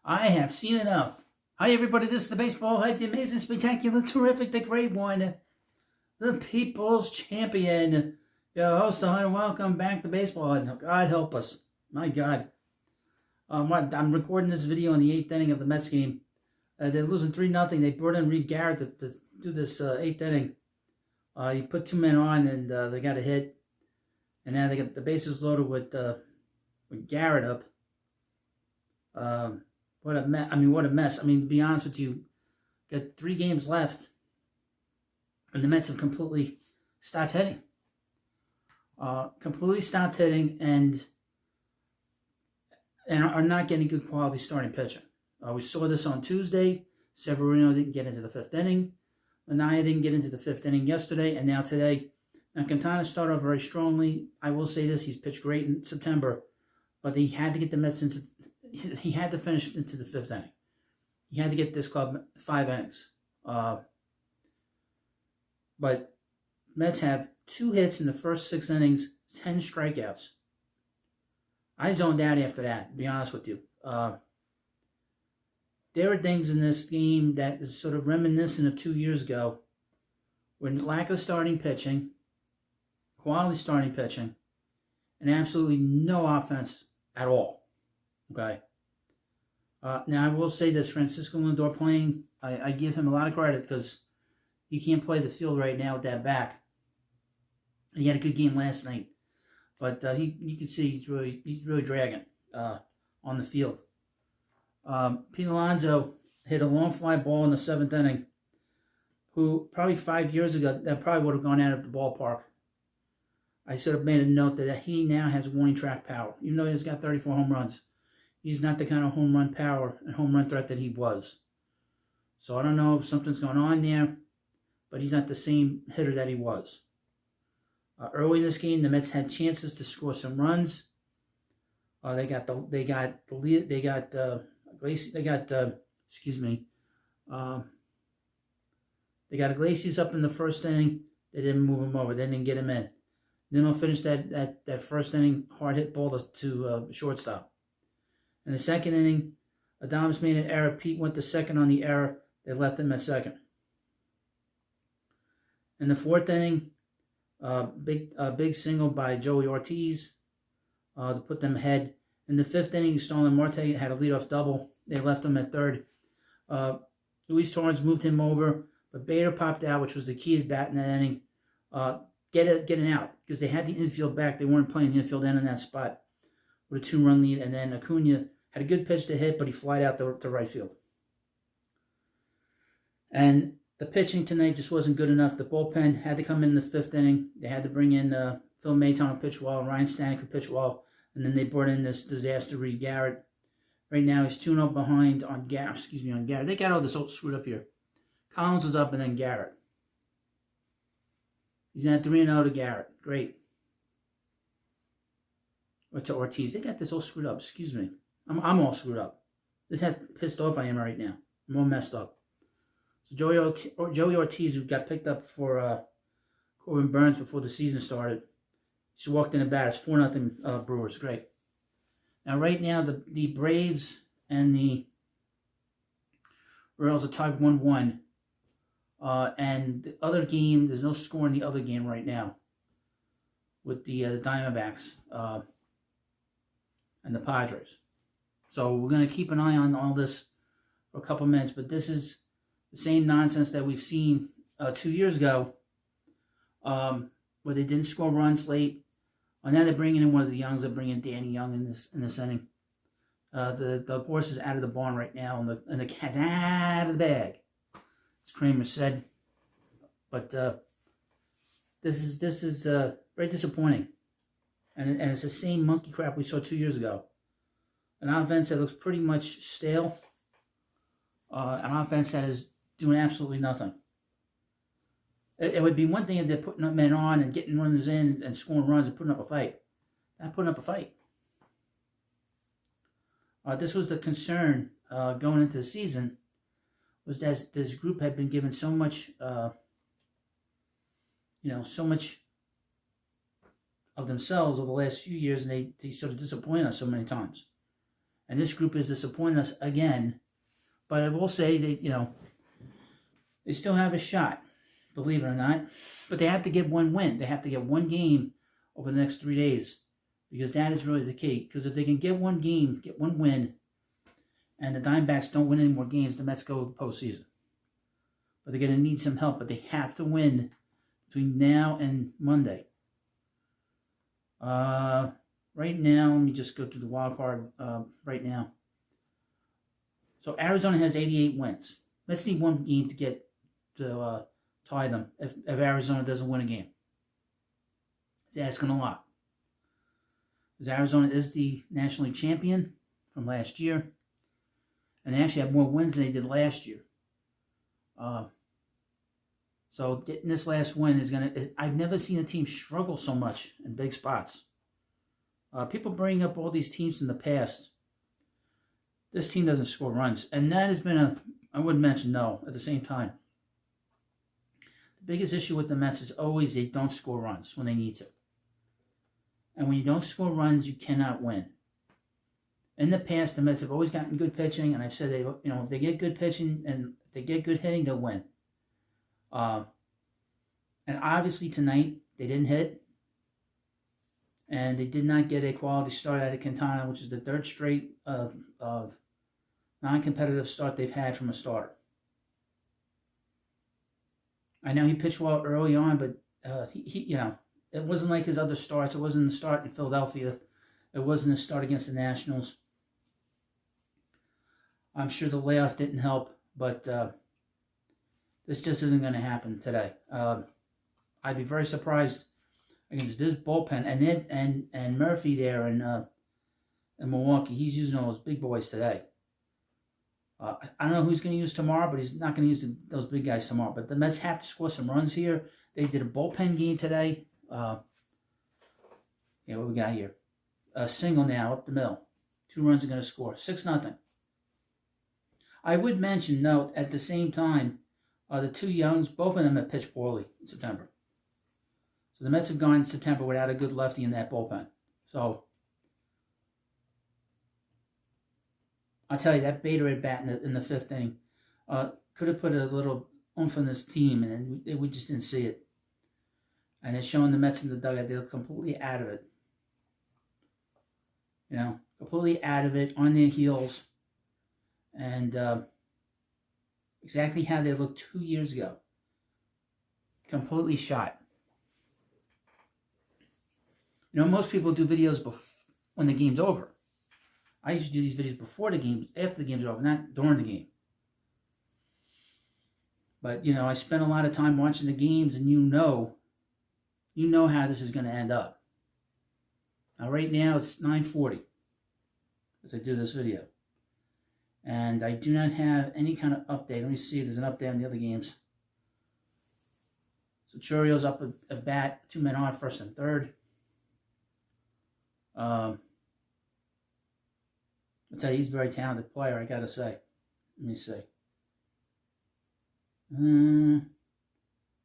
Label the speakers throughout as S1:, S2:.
S1: I have seen enough. Hi, everybody. This is the Baseball Hype, the amazing, spectacular, terrific, the great one, the People's Champion. Your host, and welcome back to Baseball Hype. God help us. My God. I'm recording this video in the 8th inning of the Mets game. They're losing 3-0. They brought in Reed Garrett to do this 8th inning. He put 2 men on, and they got a hit. And now they got the bases loaded with Garrett up. What a mess. To be honest with you, got 3 games left, and the Mets have completely stopped hitting. And are not getting good quality starting pitching. We saw this on Tuesday. Severino didn't get into the 5th inning. Manaea didn't get into the 5th inning yesterday, and now today. Now, Quintana started off very strongly. I will say this, he's pitched great in September, but he had to get the Mets into... He had to finish into the 5th inning. He had to get this club 5 innings. But Mets have 2 hits in the first 6 innings, 10 strikeouts. I zoned out after that, to be honest with you. There are things in this game that is sort of reminiscent of 2 years ago, when lack of starting pitching, quality starting pitching, and absolutely no offense at all. Okay. Now, I will say this, Francisco Lindor playing, I give him a lot of credit because he can't play the field right now with that back. He had a good game last night, but you can see he's really dragging on the field. Pete Alonso hit a long fly ball in the 7th inning, who probably 5 years ago, that probably would have gone out of the ballpark. I sort of made a note that he now has warning track power, even though he's got 34 home runs. He's not the kind of home run power and home run threat that he was. So I don't know if something's going on there, but he's not the same hitter that he was. Early in this game, the Mets had chances to score some runs. They got Iglesias up in the 1st inning. They didn't move him over. They didn't get him in. Then they'll finish that 1st inning hard hit ball to shortstop. In the 2nd inning, Adames made an error. Pete went to second on the error. They left him at second. In the 4th inning, big single by Joey Ortiz to put them ahead. In the 5th inning, Starlin Marte had a leadoff double. They left him at third. Luis Torrens moved him over, but Bader popped out, which was the key to bat in that inning. Getting out, because they had the infield back. They weren't playing the infield end in that spot with a 2-run lead, and then Acuna had a good pitch to hit, but he flied out to right field. And the pitching tonight just wasn't good enough. The bullpen had to come in the 5th inning. They had to bring in Phil Maton to pitch well, Ryan Stanek to pitch well, and then they brought in this disaster Reed Garrett. Right now he's 2-0 behind on Garrett. They got all this all screwed up here. Collins was up, and then Garrett. He's now 3-0 to Garrett. Great. Or to Ortiz. They got this all screwed up. Excuse me. I'm all screwed up. This is how pissed off I am right now. I'm all messed up. So Joey Ortiz, who got picked up for Corbin Burns before the season started, he walked in at bat. It's 4-0 Brewers. Great. Now, right now, the Braves and the Royals are tied 1-1. And the other game, there's no score in the other game right now with the Diamondbacks and the Padres. So we're going to keep an eye on all this for a couple minutes. But this is the same nonsense that we've seen 2 years ago where they didn't score runs late. Now they're bringing in one of the Youngs. They're bringing Danny Young in this inning. The horse is out of the barn right now, and the cat's out of the bag, as Kramer said. But this is very disappointing, and it's the same monkey crap we saw 2 years ago. An offense that looks pretty much stale, an offense that is doing absolutely nothing. It would be one thing if they're putting up men on and getting runners in and scoring runs and putting up a fight. Not putting up a fight. This was the concern going into the season, was that this group had been given so much, so much of themselves over the last few years, and they sort of disappointed us so many times. And this group is disappointing us again. But I will say that, they still have a shot, believe it or not. But they have to get one win. They have to get one game over the next 3 days, because that is really the key. Because if they can get one game, get one win, and the Diamondbacks don't win any more games, the Mets go to the postseason. But they're going to need some help. But they have to win between now and Monday. Right now, let me just go through the wild card right now. So Arizona has 88 wins. Let's need one game to get to tie them if Arizona doesn't win a game. It's asking a lot. Because Arizona is the National League champion from last year. And they actually have more wins than they did last year. So getting this last win is going to... I've never seen a team struggle so much in big spots. People bring up all these teams in the past. This team doesn't score runs. And that has been I would mention, no, at the same time. The biggest issue with the Mets is always they don't score runs when they need to. And when you don't score runs, you cannot win. In the past, the Mets have always gotten good pitching, and I've said if they get good pitching and if they get good hitting, they'll win. And obviously tonight they didn't hit, and they did not get a quality start out of Quintana, which is the third straight of non-competitive start they've had from a starter. I know he pitched well early on, but it wasn't like his other starts. It wasn't the start in Philadelphia. It wasn't a start against the Nationals. I'm sure the layoff didn't help, but this just isn't going to happen today. I'd be very surprised against this bullpen and Murphy there in Milwaukee. He's using all those big boys today. I don't know who he's going to use tomorrow, but he's not going to use those big guys tomorrow. But the Mets have to score some runs here. They did a bullpen game today. What we got here? A single now up the middle. 2 runs are going to score. 6-0. I would mention, note, at the same time, the 2 Youngs, both of them have pitched poorly in September. So the Mets have gone in September without a good lefty in that bullpen. So I'll tell you, that Bader at bat in the 5th inning could have put a little oomph in this team, and we just didn't see it. And it's showing the Mets in the dugout, they look completely out of it. Completely out of it, on their heels. And exactly how they looked 2 years ago. Completely shot. Most people do videos when the game's over. I usually do these videos before the game, after the game's over, not during the game. But, I spend a lot of time watching the games, and you know how this is going to end up. Now, right now, it's 9:40 as I do this video. And I do not have any kind of update. Let me see if there's an update on the other games. So, Churio's up a bat, 2 men on, 1st and 3rd. I'll tell you, he's a very talented player, I got to say. Let me see.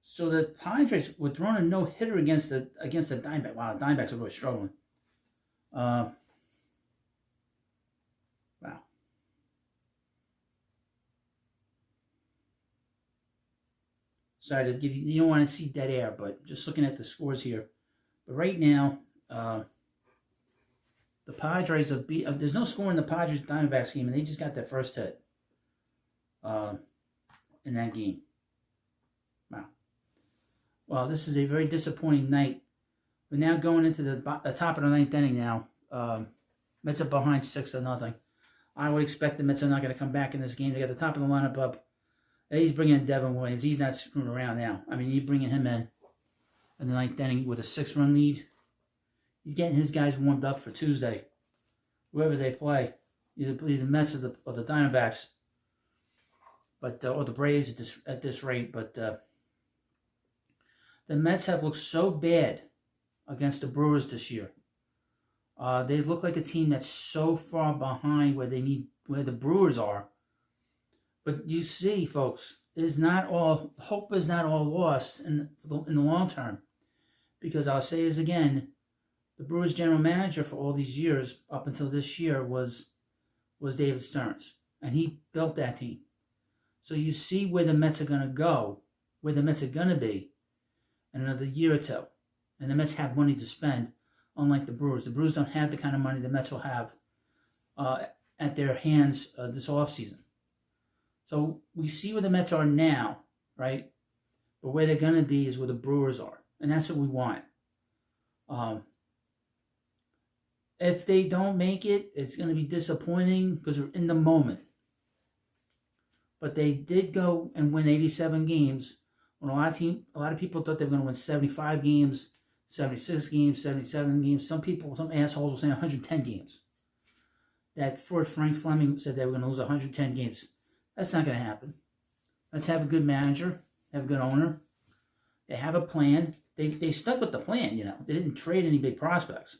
S1: So the Padres were throwing a no-hitter against the Diamondbacks. Wow, the Diamondbacks are really struggling. Wow. Sorry to give you don't want to see dead air, but just looking at the scores here. But right now, the Padres have there's no score in the Padres-Diamondbacks game, and they just got their first hit in that game. Wow. Well, this is a very disappointing night. We're now going into the top of the 9th inning now. Mets are behind 6-0. I would expect the Mets are not going to come back in this game. They got the top of the lineup up. He's bringing in Devin Williams. He's not screwing around now. I mean, he's bringing him in the 9th inning with a 6-run lead. He's getting his guys warmed up for Tuesday, whoever they play, either the Mets or the Diamondbacks, but or the Braves at this rate. But the Mets have looked so bad against the Brewers this year. They look like a team that's so far behind where the Brewers are. But you see, folks, hope is not all lost in the long term, because I'll say this again. The Brewers general manager for all these years, up until this year, was was David Stearns, and he built that team. So you see where the Mets are going to go, where the Mets are going to be in another year or two. And the Mets have money to spend, unlike the Brewers. The Brewers don't have the kind of money the Mets will have at their hands this offseason. So we see where the Mets are now, right? But where they're going to be is where the Brewers are. And that's what we want. If they don't make it, it's going to be disappointing because we're in the moment. But they did go and win 87 games when a lot of people thought they were going to win 75 games, 76 games, 77 games. Some assholes were saying 110 games. That Ford Frank Fleming said they were going to lose 110 games. That's not going to happen. Let's have a good manager, have a good owner. They have a plan. They stuck with the plan, you know. They didn't trade any big prospects.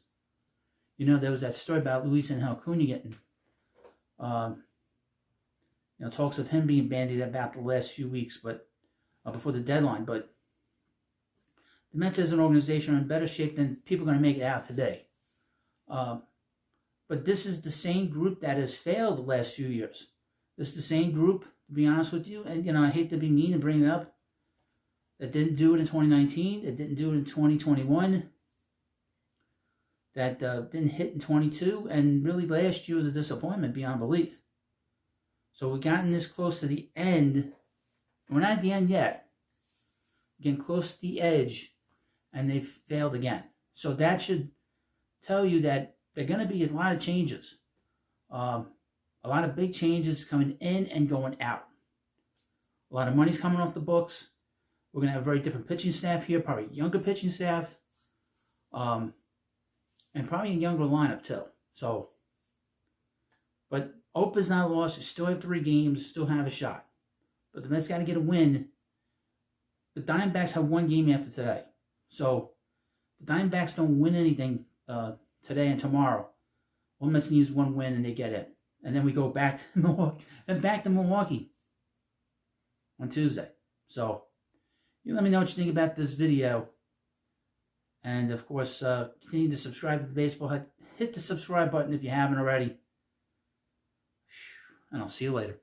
S1: You know, there was that story about Luis and Acuna getting, talks of him being bandied about the last few weeks, but before the deadline. But the Mets as an organization are in better shape than people are going to make it out today. But this is the same group that has failed the last few years. This is the same group, to be honest with you. And, I hate to be mean and bring it up. That didn't do it in 2019. That didn't do it in 2021. That didn't hit in 22. And really last year was a disappointment beyond belief. So we've gotten this close to the end. We're not at the end yet. We're getting close to the edge. And they've failed again. So that should tell you that there are going to be a lot of changes. A lot of big changes coming in and going out. A lot of money's coming off the books. We're going to have a very different pitching staff here, probably a younger pitching staff, and probably a younger lineup too. So, but hope is not lost. You still have 3 games, still have a shot. But the Mets got to get a win. The Diamondbacks have 1 game after today. So, the Diamondbacks don't win anything today and tomorrow. All the Mets needs 1 win and they get it. And then we go back to Milwaukee on Tuesday. So, you let me know what you think about this video. And, of course, continue to subscribe to the Baseball Hut. Hit the subscribe button if you haven't already. And I'll see you later.